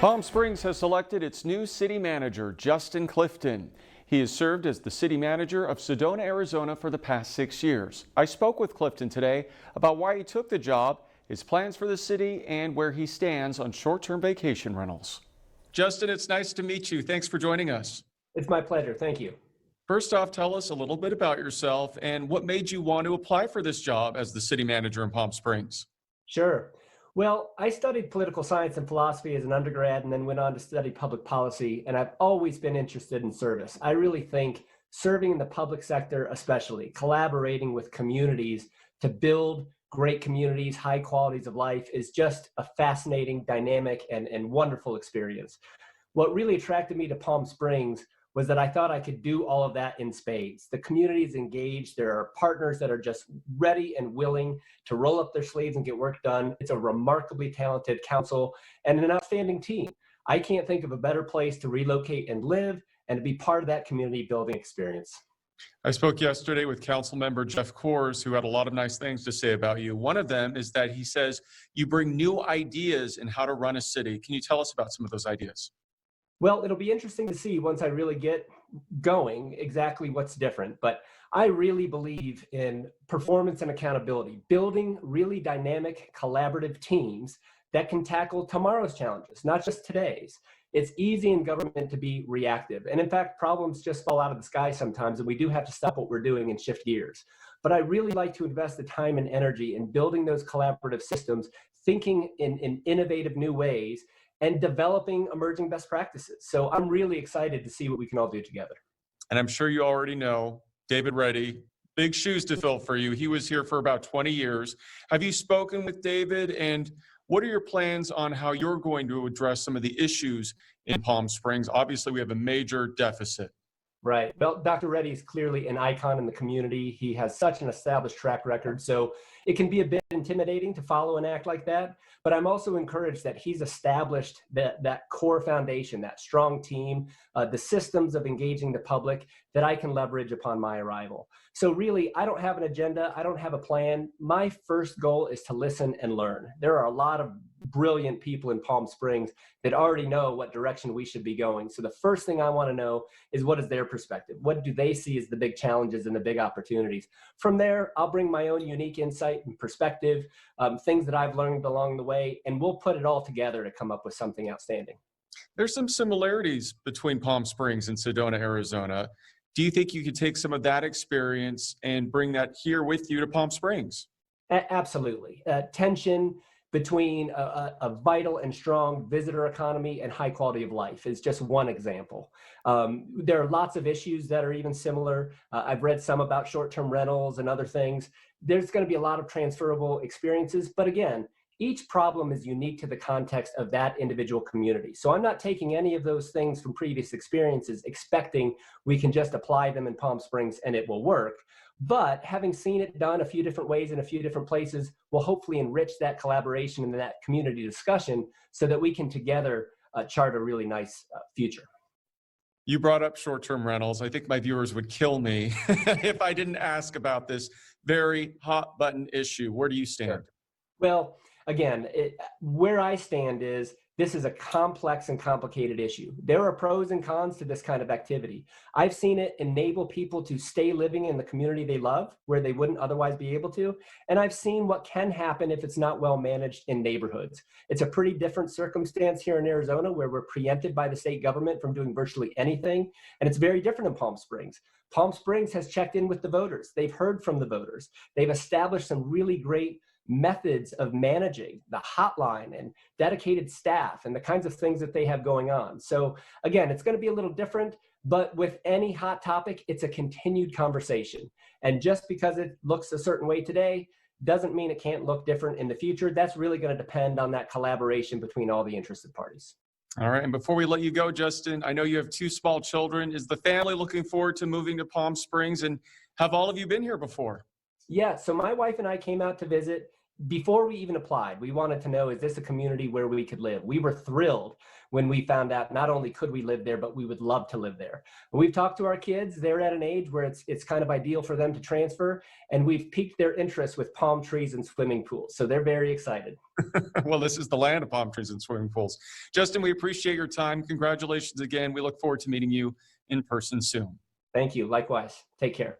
Palm Springs has selected its new city manager, Justin Clifton. He has served as the city manager of Sedona, Arizona for the past 6 years. I spoke with Clifton today about why he took the job, his plans for the city, and where he stands on short-term vacation rentals. Justin, it's nice to meet you. Thanks for joining us. It's my pleasure. Thank you. First off, tell us a little bit about yourself and what made you want to apply for this job as the city manager in Palm Springs. Sure. Well, I studied political science and philosophy as an undergrad and then went on to study public policy, and I've always been interested in service. I really think serving in the public sector, especially collaborating with communities to build great communities, high qualities of life, is just a fascinating, dynamic, and wonderful experience. What really attracted me to Palm Springs was that I thought I could do all of that in spades. The community is engaged. There are partners that are just ready and willing to roll up their sleeves and get work done. It's a remarkably talented council and an outstanding team. I can't think of a better place to relocate and live and to be part of that community building experience. I spoke yesterday with council member Jeff Kors, who had a lot of nice things to say about you. One of them is that he says you bring new ideas in how to run a city. Can you tell us about some of those ideas? Well, it'll be interesting to see once I really get going exactly what's different. But I really believe in performance and accountability, building really dynamic, collaborative teams that can tackle tomorrow's challenges, not just today's. It's easy in government to be reactive. And in fact, problems just fall out of the sky sometimes, and we do have to stop what we're doing and shift gears. But I really like to invest the time and energy in building those collaborative systems, thinking in innovative new ways, and developing emerging best practices. So I'm really excited to see what we can all do together. And I'm sure you already know, David Reddy, big shoes to fill for you. He was here for about 20 years. Have you spoken with David, and what are your plans on how you're going to address some of the issues in Palm Springs? Obviously, we have a major deficit. Right. Well, Dr. Reddy is clearly an icon in the community. He has such an established track record. So it can be a bit intimidating to follow and act like that. But I'm also encouraged that he's established that core foundation, that strong team, the systems of engaging the public that I can leverage upon my arrival. So really, I don't have an agenda. I don't have a plan. My first goal is to listen and learn. There are a lot of brilliant people in Palm Springs that already know what direction we should be going. So the first thing I want to know is, what is their perspective? What do they see as the big challenges and the big opportunities? From there, I'll bring my own unique insight and perspective, things that I've learned along the way, and we'll put it all together to come up with something outstanding. There's some similarities between Palm Springs and Sedona, Arizona. Do you think you could take some of that experience and bring that here with you to Palm Springs? Absolutely. Tension between a vital and strong visitor economy and high quality of life is just one example. There are lots of issues that are even similar. I've read some about short-term rentals and other things. There's going to be a lot of transferable experiences, but again, each problem is unique to the context of that individual community. So I'm not taking any of those things from previous experiences, expecting we can just apply them in Palm Springs and it will work. But having seen it done a few different ways in a few different places will hopefully enrich that collaboration and that community discussion so that we can together chart a really nice future. You brought up short-term rentals. I think my viewers would kill me if I didn't ask about this very hot button issue. Where do you stand? Sure. Well, again, where I stand is this is a complex and complicated issue. There are pros and cons to this kind of activity. I've seen it enable people to stay living in the community they love, where they wouldn't otherwise be able to. And I've seen what can happen if it's not well managed in neighborhoods. It's a pretty different circumstance here in Arizona, where we're preempted by the state government from doing virtually anything. And it's very different in Palm Springs. Palm Springs has checked in with the voters. They've heard from the voters. They've established some really great methods of managing the hotline and dedicated staff and the kinds of things that they have going on. So again, it's going to be a little different, but with any hot topic, it's a continued conversation. And just because it looks a certain way today doesn't mean it can't look different in the future. That's really going to depend on that collaboration between all the interested parties. All right. And before we let you go, Justin, I know you have 2 small children. Is the family looking forward to moving to Palm Springs? And have all of you been here before? Yeah, so my wife and I came out to visit before we even applied, we wanted to know, is this a community where we could live? We were thrilled when we found out not only could we live there, but we would love to live there. We've talked to our kids. They're at an age where it's kind of ideal for them to transfer, and we've piqued their interest with palm trees and swimming pools. So they're very excited. Well, this is the land of palm trees and swimming pools. Justin, we appreciate your time. Congratulations again. We look forward to meeting you in person soon. Thank you. Likewise. Take care.